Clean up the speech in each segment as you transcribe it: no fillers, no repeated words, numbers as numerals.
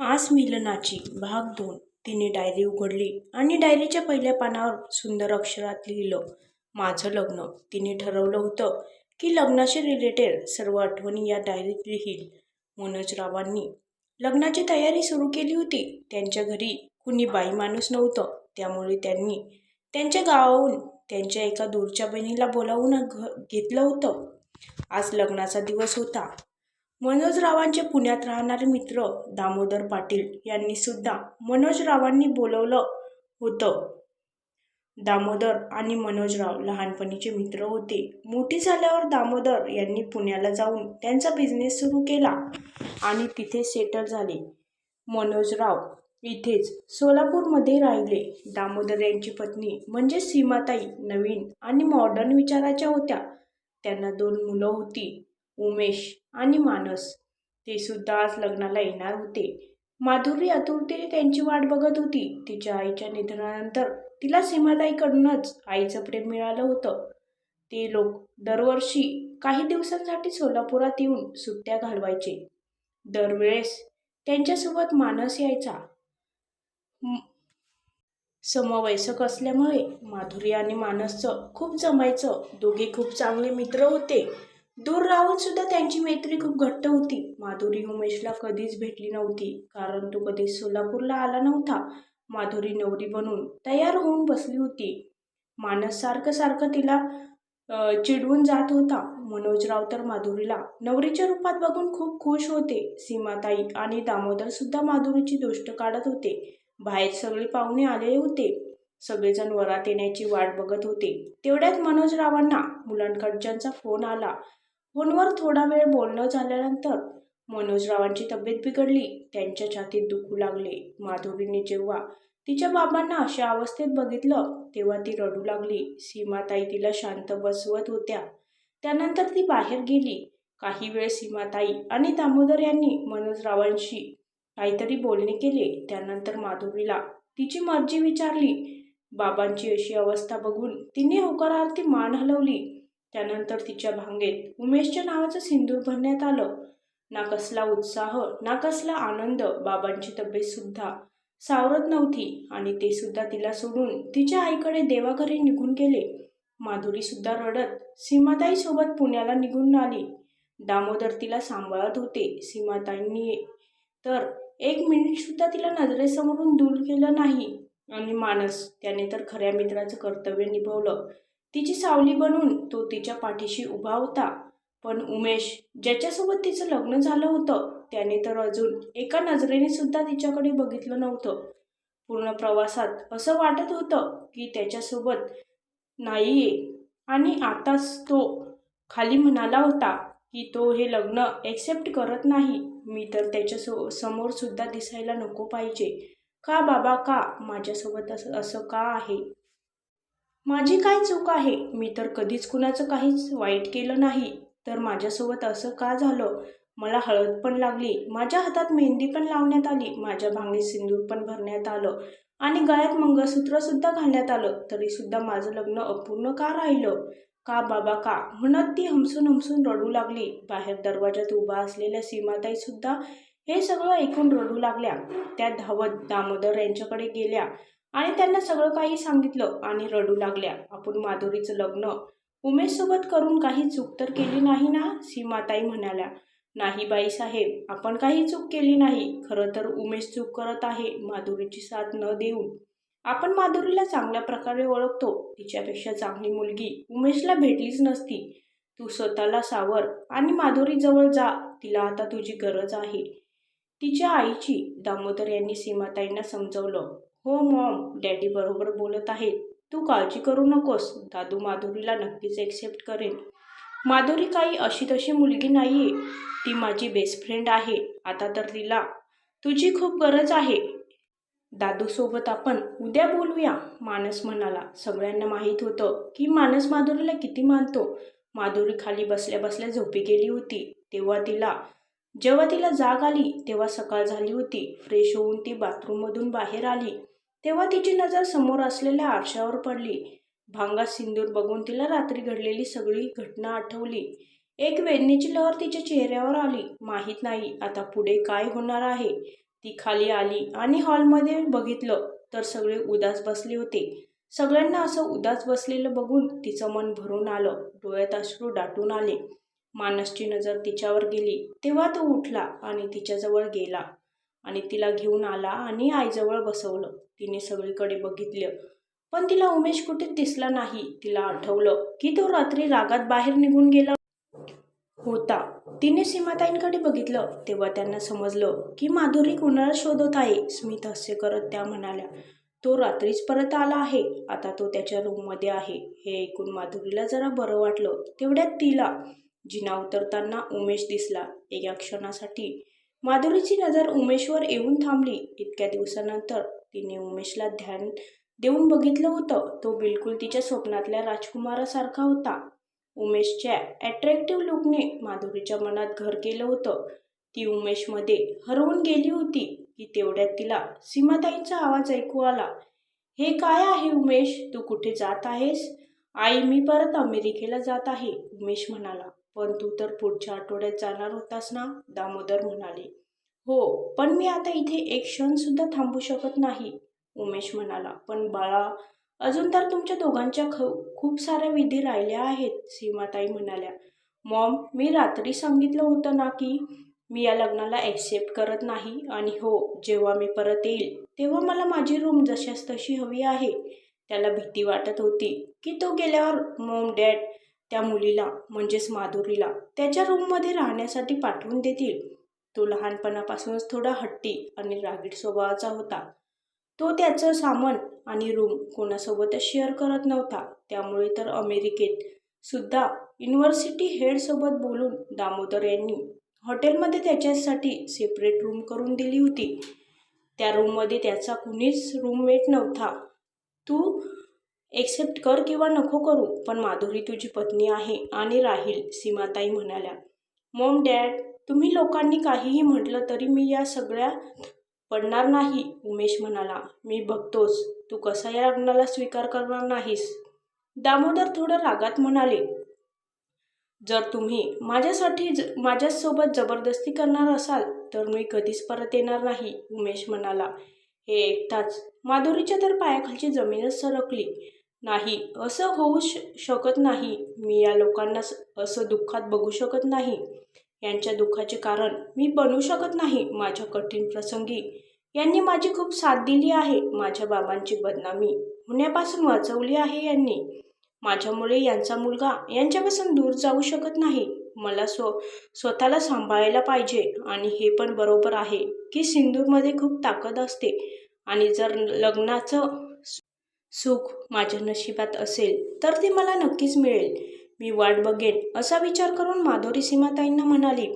आस मिलनाची भाग 2. तिने डायरी उघडली आणि डायरीच्या पहिल्या पानावर सुंदर अक्षरात लिहिलं, माझं लग्न. तिने ठरवलं होतं की लग्नाशी रिलेटेड सर्व आठवणी या डायरीत लिहील. मनोजरावांनी लग्नाची तयारी सुरू केली होती. त्यांच्या घरी कुणी बाई माणूस नव्हतं, त्यामुळे त्यांनी त्यांच्या गावाहून त्यांच्या एका दूरच्या बहिणीला बोलावून घेतलं होतं. आज लग्नाचा दिवस होता. मनोजरावांचे पुण्यात राहणारे मित्र दामोदर पाटील यांनी सुद्धा मनोजरावांनी बोलवलं होतं. दामोदर आणि मनोजराव लहानपणीचे मित्र होते. मोठी झाल्यावर दामोदर यांनी पुण्याला जाऊन त्यांचा बिझनेस सुरू केला आणि तिथे सेटल झाले. मनोजराव इथेच सोलापूरमध्ये राहिले. दामोदर यांची पत्नी म्हणजे सीमाताई नवीन आणि मॉडर्न विचाराच्या होत्या. त्यांना 2 मुलं होती, उमेश आणि मानस. ते सुद्धा आज लग्नाला येणार होते. माधुरी आतुरतेने त्यांची वाट बघत होती. तिच्या आईच्या निधनानंतर तिला सीमाताईकडूनच आईचं प्रेम मिळालं होतं. ते लोक दरवर्षी काही दिवसांसाठी सोलापुरात येऊन सुट्ट्या घालवायचे. दरवेळेस त्यांच्यासोबत मानस यायचा. समवयस्क असल्यामुळे माधुरी आणि मानसचं खूप जमायचं. दोघे खूप चांगले मित्र होते. दूर राहून सुद्धा त्यांची मैत्री खूप घट्ट होती. माधुरी उमेशला कधीच भेटली नव्हती, कारण तो कधीच सोलापूरला आला नव्हता. माधुरी नवरी बनून तयार होऊन बसली होती. मानस सारखं तिला चिडवून जात होता. मनोजराव तर माधुरीला नवरीच्या रूपात बघून खूप खुश होते. सीमाताई आणि दामोदर सुद्धा माधुरीची दोष्ट काढत होते. बाहेर सगळे पाहुणे आलेले होते. सगळेजण वरात येण्याची वाट बघत होते. तेवढ्यात मनोजरावांना मुलांकडच्यांचा फोन आला. फोनवर थोडा वेळ बोलणं झाल्यानंतर मनोजरावांची तब्येत बिघडली. त्यांच्या छातीत दुखू लागले. माधुरीने जेव्हा तिच्या बाबांना अशा अवस्थेत बघितलं तेव्हा ती रडू लागली. सीमाताई तिला शांत बसवत होत्या. त्यानंतर ती बाहेर गेली. काही वेळ सीमाताई आणि दामोदर यांनी मनोजरावांशी काहीतरी बोलणे केले. त्यानंतर माधुरीला तिची मर्जी विचारली. बाबांची अशी अवस्था बघून तिने होकारार्थी मान हलवली. त्यानंतर तिच्या भांगेत उमेशच्या नावाचं सिंदूर भरण्यात आलं. ना कसला उत्साह ना कसला आनंद. बाबांची तब्येत सुद्धा सावरत नव्हती आणि ते सुद्धा तिला सोडून तिच्या आईकडे देवाघरी निघून गेले. माधुरी सुद्धा रडत सीमाताई सोबत पुण्याला निघून आली. दामोदर तिला सांभाळत होते. सीमाताईंनी तर 1 मिनिट सुद्धा तिला नजरेसमोरून दूर केलं नाही. आणि मानस, त्याने तर खऱ्या मित्राचं कर्तव्य निभवलं. तिची सावली बनून तो तिच्या पाठीशी उभा होता. पण उमेश, ज्याच्यासोबत तिचं लग्न झालं होतं, त्याने तर अजून एका नजरेने सुद्धा तिच्याकडे बघितलं नव्हतं. पूर्ण प्रवासात असं वाटत होतं की त्याच्यासोबत नाहीये. आणि आताच तो खाली म्हणाला होता की तो हे लग्न एक्सेप्ट करत नाही. मी तर त्याच्या समोर सुद्धा दिसायला नको पाहिजे. का बाबा, का माझ्यासोबत असं का आहे? माझी काय चूक आहे? मी तर कधीच कुणाचं काहीच वाईट केलं नाही. तर माझ्यासोबत असं का झालं? मला हळद पण लागली, माझ्या हातात मेहंदी पण लावण्यात आली, माझ्या भांगेत सिंदूर पण भरण्यात आलं आणि गळ्यात मंगळसूत्र सुद्धा घालण्यात आलं, तरी सुद्धा माझं लग्न अपूर्ण का राहिलं? का बाबा, का? म्हणत ती हमसून हमसून रडू लागली. बाहेर दरवाजात उभा असलेल्या सीमाताई सुद्धा हे सगळं ऐकून रडू लागल्या. त्या धावत दामोदर यांच्याकडे गेल्या आणि त्यांना सगळं काही सांगितलं आणि रडू लागल्या. आपण माधुरीचं लग्न उमेशसोबत करून काही चूक तर केली नाही ना? सीमाताई म्हणाल्या. नाही बाईसाहेब, आपण काही चूक केली नाही. खरं तर उमेश चूक करत आहे माधुरीची साथ न देऊन. आपण माधुरीला चांगल्या प्रकारे ओळखतो. तिच्यापेक्षा चांगली मुलगी उमेशला भेटलीच नसती. तू स्वतःला सावर आणि माधुरीजवळ जा. तिला आता तुझी गरज आहे. तिच्या आईची. दामोदर यांनी सीमाताईंना समजवलं. हो मॉम, डॅडी बरोबर बोलत आहेत. तू काळजी करू नकोस. दादू माधुरीला नक्कीच एक्सेप्ट करेन. माधुरी काही अशी तशी मुलगी नाहीये. ती माझी बेस्ट फ्रेंड आहे. आता तर तिला तुझी खूप गरज आहे. दादूसोबत आपण उद्या बोलूया, मानस म्हणाला. सगळ्यांना माहीत होतं की मानस माधुरीला किती मानतो. माधुरी खाली बसल्या बसल्या झोपी गेली होती. जेव्हा तिला जाग आली तेव्हा सकाळ झाली होती. फ्रेश होऊन ती बाथरूममधून बाहेर आली तेव्हा तिची नजर समोर असलेल्या आरशावर पडली. भांगात सिंदूर बघून तिला रात्री घडलेली सगळी घटना आठवली. एक वेदनेची लहर तिच्या चेहऱ्यावर आली. माहीत नाही आता पुढे काय होणार आहे. ती खाली आली आणि हॉलमध्ये बघितलं तर सगळे उदास बसले होते. सगळ्यांना असं उदास बसलेलं बघून तिचं मन भरून आलं. डोळ्यात अश्रू दाटून आले. मानसची नजर तिच्यावर गेली तेव्हा तो उठला आणि तिच्याजवळ गेला आणि तिला घेऊन आला आणि आईजवळ बसवलं. तिने सगळीकडे बघितलं पण तिला उमेश कुठेच दिसला नाही. तिला आठवलं की तो रात्री रागात बाहेर निघून गेला होता. तिने सीमाताईंकडे बघितलं तेव्हा त्यांना समजलं की माधुरी कुणाला शोधत आहे. स्मित हास्य करत त्या म्हणाल्या, तो रात्रीच परत आला आहे. आता तो त्याच्या रूममध्ये आहे. हे ऐकून माधुरीला जरा बरं वाटलं. तेवढ्यात तिला जिना उतरताना उमेश दिसला. एका क्षणासाठी माधुरीची नजर उमेशवर येऊन थांबली. इतक्या दिवसानंतर तिने उमेशला ध्यान देऊन बघितलं होतं. तो बिलकुल तिच्या स्वप्नातल्या राजकुमारासारखा होता. उमेशच्या अट्रॅक्टिव्ह लुकने माधुरीच्या मनात घर केलं होतं. ती उमेशमध्ये हरवून गेली होती की तेवढ्यात तिला सीमाताईंचा आवाज ऐकू आला. हे काय आहे उमेश, तू कुठे जात आहेस? आई, मी परत अमेरिकेला जात आहे, उमेश म्हणाला. पण तू तर पुढच्या आठवड्यात जाणार होतास ना, दामोदर म्हणाले. हो, पण मी आता इथे एक क्षण सुद्धा थांबू शकत नाही, उमेश म्हणाला. पण बाळा, अजून तर तुमच्या दोघांच्या खूप साऱ्या विधी राहिल्या आहेत, सीमाताई म्हणाल्या. मॉम, मी रात्री सांगितलं होतं ना की मी या लग्नाला ॲक्सेप्ट करत नाही. आणि हो, जेव्हा मी परत येईल तेव्हा मला माझी रूम जशास तशी हवी आहे. त्याला भीती वाटत होती की तो गेल्यावर मॉम डॅड त्या मुलीला म्हणजेच माधुरीला त्याच्या रूममध्ये राहण्यासाठी पाठवून देतील. तो लहानपणापासूनच थोडा हट्टी आणि रागीट स्वभावाचा होता. तो त्याचं सामान आणि रूम कोणासोबतच शेअर करत नव्हता. त्यामुळे तर अमेरिकेत सुद्धा युनिव्हर्सिटी हेडसोबत बोलून दामोदर यांनी हॉटेलमध्ये त्याच्यासाठी सेपरेट रूम करून दिली होती. त्या रूममध्ये त्याचा कुणीच रूममेट नव्हता. तू एक्सेप्ट कर किंवा नको करू, पण माधुरी तुझी पत्नी आहे आणि राहील, सीमाताई म्हणाल्या. मॉम डॅड, तुम्ही लोकांनी काहीही म्हटलं तरी मी या सगळ्यात पडणार नाही, उमेश म्हणाला. मी बघतोस तू कसा या लग्नाला स्वीकार करणार नाहीस, दामोदर थोडं रागात म्हणाले. जर तुम्ही माझ्यासोबत जबरदस्ती करणार असाल तर मी कधीच परत येणार नाही, उमेश म्हणाला. हे ऐकताच माधुरीच्या तर पायाखालची जमीनच सरकली. नाही, असं होऊ शकत नाही. मी या लोकांना असं दुःखात बघू शकत नाही. यांच्या दुःखाचे कारण मी बनू शकत नाही. माझ्या कठीण प्रसंगी यांनी माझी खूप साथ दिली आहे. माझ्या बाबांची बदनामी होण्यापासून वाचवली आहे यांनी. माझ्यामुळे यांचा मुलगा यांच्यापासून दूर जाऊ शकत नाही. मला स्वतःला सांभाळायला पाहिजे. आणि हे पण बरोबर आहे की सिंदूरमध्ये खूप ताकद असते आणि जर लग्नाचं सुख माझ्या नशिबात असेल तर ते मला नक्कीच मिळेल. मी वाट बघेन, असा विचार करून माधुरी सीमाताईंना म्हणाली.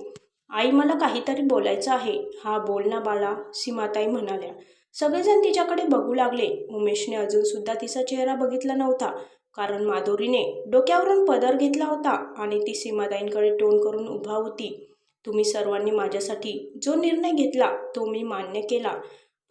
आई, मला काहीतरी बोलायचं आहे. हा, बोल ना बाळा, सीमाताई म्हणाल्या. सगळेजण तिच्याकडे बघू लागले. उमेशने अजून सुद्धा तिचा चेहरा बघितला नव्हता, कारण माधुरीने डोक्यावरून पदर घेतला होता आणि ती सीमाताईंकडे तोंड करून उभा होती. तुम्ही सर्वांनी माझ्यासाठी जो निर्णय घेतला तो मी मान्य केला.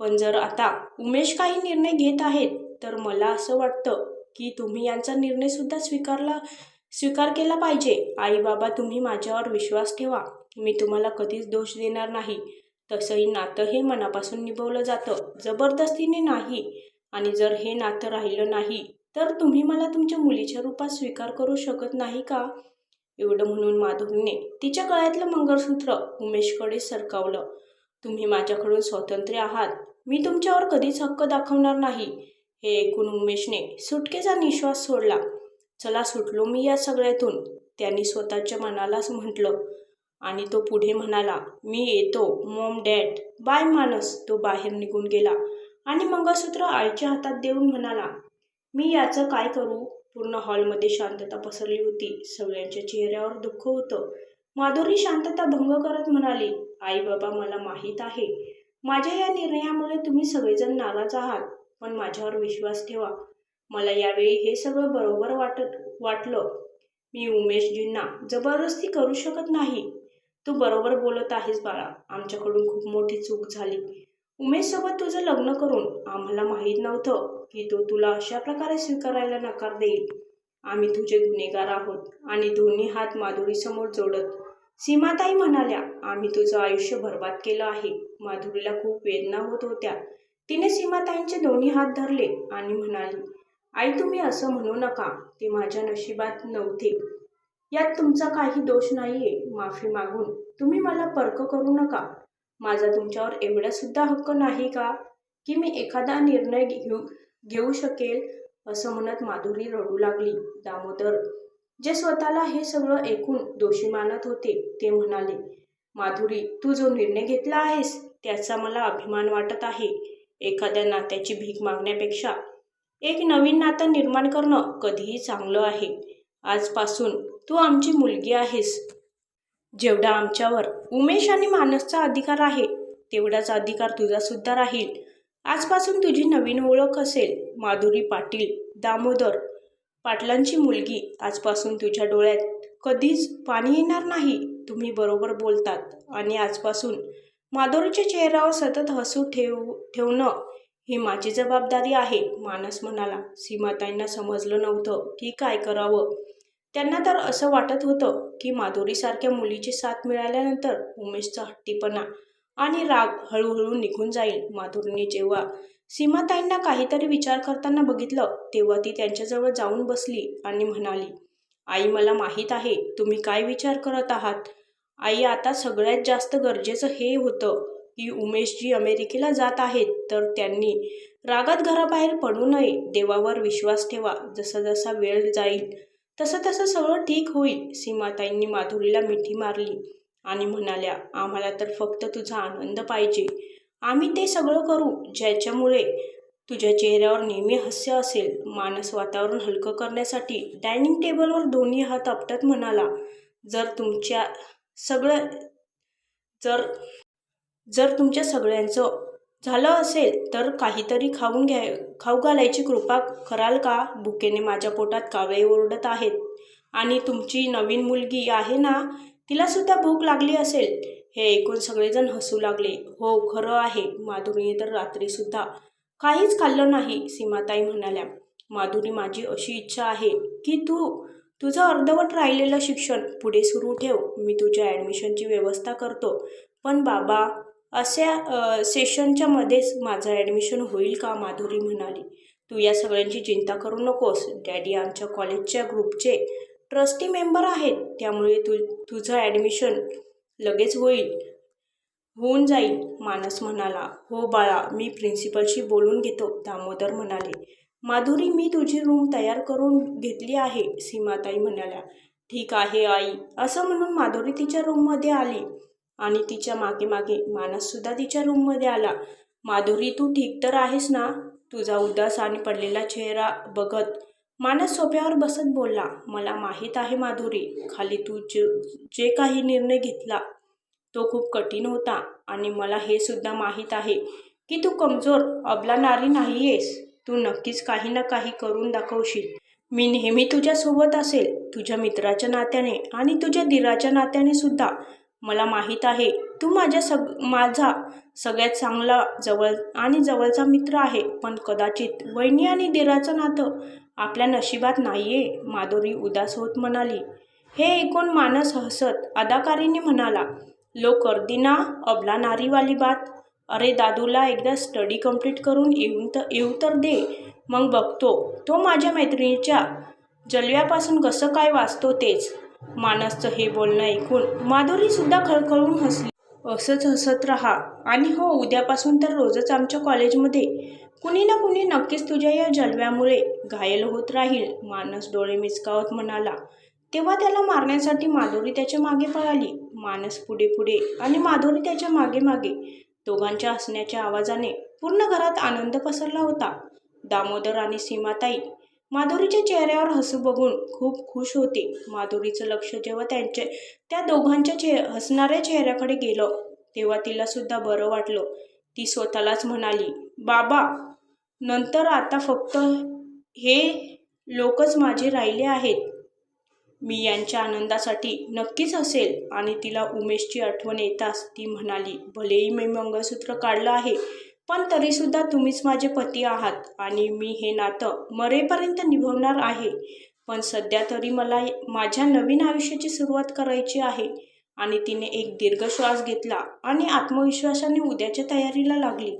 पण जर आता उमेश काही निर्णय घेत आहेत तर मला असं वाटतं की तुम्ही यांचा निर्णय सुद्धा स्वीकार केला पाहिजे. आई बाबा, तुम्ही माझ्यावर विश्वास ठेवा. मी तुम्हाला कधीच दोष देणार नाही. तसंही नातं हे मनापासून निभवलं जातं, जबरदस्तीने नाही. आणि जर हे नातं राहिलं नाही तर तुम्ही मला तुमच्या मुलीच्या रूपात स्वीकार करू शकत नाही का? एवढं म्हणून माधुरीने तिच्या गळ्यातलं मंगळसूत्र उमेशकडे सरकावलं. तुम्ही माझ्याकडून स्वतंत्र आहात. मी तुमच्यावर कधीच हक्क दाखवणार नाही. हे ऐकून उमेशने सुटकेचा निश्वास सोडला. चला, सुटलो मी या सगळ्यातून, त्यांनी स्वतःच्या मनालाच म्हटलं. आणि तो पुढे म्हणाला, मी येतो मॉम डॅड, बाय मानस. तो बाहेर निघून गेला आणि मंगळसूत्र आईच्या हातात देऊन म्हणाला, मी याचं काय करू? पूर्ण हॉलमध्ये शांतता पसरली होती. सगळ्यांच्या चेहऱ्यावर दुःख होतं. माधुरी शांतता भंग करत म्हणाली, आई बाबा, मला माहीत आहे माझ्या या निर्णयामुळे तुम्ही सगळेजण नाराज आहात, पण माझ्यावर विश्वास ठेवा. मला यावेळी हे सगळं बरोबर वाटलं. मी उमेशजींना जबरदस्ती करू शकत नाही. तू बरोबर बोलत आहेस बाळा. आमच्याकडून खूप मोठी चूक झाली. उमेशसोबत तुझं लग्न करून आम्हाला माहीत नव्हतं की तो तुला अशा प्रकारे स्वीकारायला नकार देईल. आम्ही तुझे गुन्हेगार आहोत. आणि दोन्ही हात माधुरीसमोर जोडत सीमाताई म्हणाल्या, आम्ही तुझं आयुष्य बर्बाद केलं आहे. माधुरीला खूप वेदना होत होत्या. तिने सीमाताईंचे दोन्ही हात धरले आणि म्हणाली, आई तुम्ही असं म्हणू नका. ते माझ्या नशिबात नव्हते. यात तुमचा काही दोष नाहीये. माफी मागून तुम्ही मला परक करू नका. माझा तुमच्यावर एवढा सुद्धा हक्क नाही का की मी एखादा निर्णय घेऊ शकेल? असं म्हणत माधुरी रडू लागली. दामोदर जे स्वतःला हे सगळं ऐकून दोषी मानत होते ते म्हणाले, माधुरी तू जो निर्णय घेतला आहेस त्याचा मला अभिमान वाटत आहे. एखाद्या नात्याची भीक मागण्यापेक्षा एक नवीन नातं निर्माण करणं कधीही चांगलं आहे. आजपासून तू आमची मुलगी आहेस. जेवढा आमच्यावर उमेश आणि मानसचा अधिकार आहे तेवढाच अधिकार तुझा सुद्धा राहील. आजपासून तुझी नवीन ओळख असेल माधुरी पाटील. दामोदर पाटलांची मुलगी. आजपासून तुझ्या डोळ्यात कधीच पाणी येणार नाही. तुम्ही बरोबर बोलतात आणि आजपासून माधुरीच्या चेहऱ्यावर सतत हसू ठेवणं ही माझी जबाबदारी आहे. मानस म्हणाला. सीमाताईंना समजलं नव्हतं की काय करावं. त्यांना तर असं वाटत होतं की माधुरीसारख्या मुलीची साथ मिळाल्यानंतर उमेशचा हट्टीपणा आणि राग हळूहळू निघून जाईल. माधुरीने जेव्हा सीमाताईंना काहीतरी विचार करताना बघितलं तेव्हा ती त्यांच्याजवळ जाऊन बसली आणि म्हणाली, आई मला माहीत आहे तुम्ही काय विचार करत आहात. आई आता सगळ्यात जास्त गरजेचं हे होतं की उमेशजी अमेरिकेला जात आहेत तर त्यांनी रागात घराबाहेर पडू नये. देवावर विश्वास ठेवा. जसा जसा वेळ जाईल तसं तसं सगळं ठीक होईल. सीमाताईंनी माधुरीला मिठी मारली आणि म्हणाल्या, आम्हाला तर फक्त तुझा आनंद पाहिजे. आम्ही ते सगळं करू ज्याच्यामुळे तुझ्या चेहऱ्यावर नेहमी हास्य असेल. मानस वातावरण हलकं करण्यासाठी डायनिंग टेबलवर दोन्ही हात आपटत म्हणाला, जर तुमच्या सगळं जर जर तुमच्या सगळ्यांचं झालं असेल तर काहीतरी खाऊ घालायची कृपा कराल का? भुकेने माझ्या पोटात कावळे ओरडत आहेत आणि तुमची नवीन मुलगी आहे ना, तिला सुद्धा भूक लागली असेल. हे ऐकून सगळेजण हसू लागले. हो खरं आहे. माधुरीने तर रात्रीसुद्धा काहीच खाल्लं नाही. सीमाताई म्हणाल्या, माधुरी माझी अशी इच्छा आहे की तुझं अर्धवट राहिलेलं शिक्षण पुढे सुरू ठेव. मी तुझ्या ॲडमिशनची व्यवस्था करतो. पण बाबा अशा सेशनच्या मध्येच माझं ॲडमिशन होईल का? माधुरी म्हणाली, तू या सगळ्यांची चिंता करू नकोस. डॅडी आमच्या कॉलेजच्या ग्रुपचे ट्रस्टी मेंबर आहेत त्यामुळे तुझं ॲडमिशन लगेच होऊन जाईल. मानस म्हणाला, हो बाळा मी प्रिन्सिपलशी बोलून घेतो. दामोदर म्हणाले, माधुरी मी तुझी रूम तयार करून घेतली आहे. सीमाताई म्हणाल्या, ठीक आहे आई. असं म्हणून माधुरी तिच्या रूममध्ये आली आणि तिच्या मागे मागे मानससुद्धा तिच्या रूममध्ये आला. माधुरी तू ठीक तर आहेस ना? तुझा उदास आणि पडलेला चेहरा बघत मानस सोफ्यावर बसत बोलला, मला माहीत आहे माधुरी. खाली तू जे काही निर्णय घेतला तो खूप कठीण होता आणि मला हे सुद्धा माहीत आहे की तू कमजोर अबला नारी नाही आहेस. तू नक्कीच काही ना काही करून दाखवशील. मी नेहमी तुझ्यासोबत असेल. तुझ्या मित्राच्या नात्याने आणि तुझ्या दिराच्या नात्याने सुद्धा. मला माहीत आहे तू माझा सगळ्यात चांगला जवळचा मित्र आहे. पण कदाचित वहिनी आणि दिराचं नातं आपल्या नशिबात नाहीये. माधुरी उदास होत म्हणाली. हे ऐकून मानस हसत अदाकारीने म्हणाला, लो कर दी ना अबला नारी वाली बात. अरे दादूला एकदा स्टडी कंप्लीट करून येऊ तर दे. मग बघतो तो माझ्या मैत्रिणीच्या जलव्यापासून कसं काय वाचतो तेच. मानसचं हे बोलणं ऐकून माधुरीसुद्धा खळखळून हसली. असंच हसत राहा आणि हो उद्यापासून तर रोजच आमच्या कॉलेजमध्ये कुणी ना कुणी नक्कीच तुझ्या या जलव्यामुळे घायल होत राहील. मानस डोळे मिचकावत म्हणाला. तेव्हा त्याला मारण्यासाठी माधुरी त्याच्या मागे पळाली. मानस पुढे पुढे आणि माधुरी त्याच्या मागे मागे. दोघांच्या हसण्याच्या आवाजाने पूर्ण घरात आनंद पसरला होता. दामोदर आणि सीमाताई माधुरीच्या चेहऱ्यावर हसू बघून खूप खुश होते. माधुरीचं लक्ष जेव्हा त्या दोघांच्या हसणाऱ्या चेहऱ्याकडे गेलं तेव्हा तिला सुद्धा बरं वाटलं. ती स्वतःलाच म्हणाली, बाबा नंतर आता फक्त हे लोकच माझे राहिले आहेत. मी यांच्या आनंदासाठी नक्कीच असेल. आणि तिला उमेशची आठवण येताच ती म्हणाली, भलेही मी मंगळसूत्र काढलं आहे पण तरीसुद्धा तुम्हीच माझे पती आहात आणि मी हे नातं मरेपर्यंत निभवणार आहे. पण सध्या तरी मला माझ्या नवीन आयुष्याची सुरुवात करायची आहे. आणि तिने एक दीर्घ श्वास घेतला आणि आत्मविश्वासाने उद्याच्या तयारीला लागली.